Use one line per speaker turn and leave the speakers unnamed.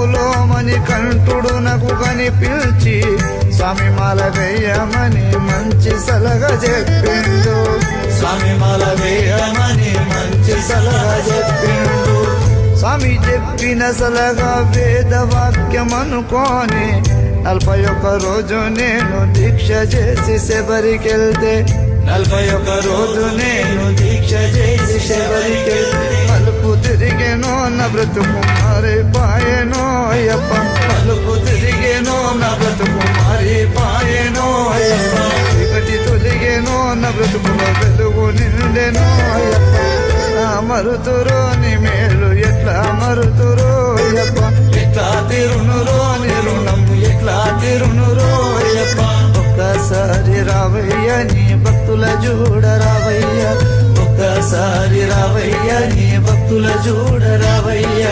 కడుపులో మని కంటుడు నాకు కనిపించి స్వామి మాల వేయమని మంచి సలహా చెప్పిండు.
స్వామి మాల వేయమని మంచి సలహా చెప్పిండు.
స్వామి చెప్పిన సలహా వేదవాక్యం అనుకోని 41 రోజు నేను దీక్ష చేసి శబరికెళ్తే
41 రోజు నేను దీక్ష చేసి శబరికెళ్తే
మలుపు తిరిగేనో నా బ్రతుకు మారిపాయెనో అయ్యప్ప.
మలుపు తిరిగేనో నా బ్రతుకు మారిపాయెనో అయ్యప్ప.
చీకటి తొలిగేనో నా బ్రతుకులో వెలుగు నిండెనో అయ్యప్ప. మరుతురో నీ మేలు ఎట్లా మరుతురో అయ్యప్ప.
ఎట్లా తిరునురో నీ రుణం ఎట్లా తిరునురో అయ్యప్ప.
ఒక్కసారి రావయ్య నీ భక్తుల చూడ రావయ్య.
ఒక్కసారి రావయ్య నీ భక్తుల చూడ రావయ్య.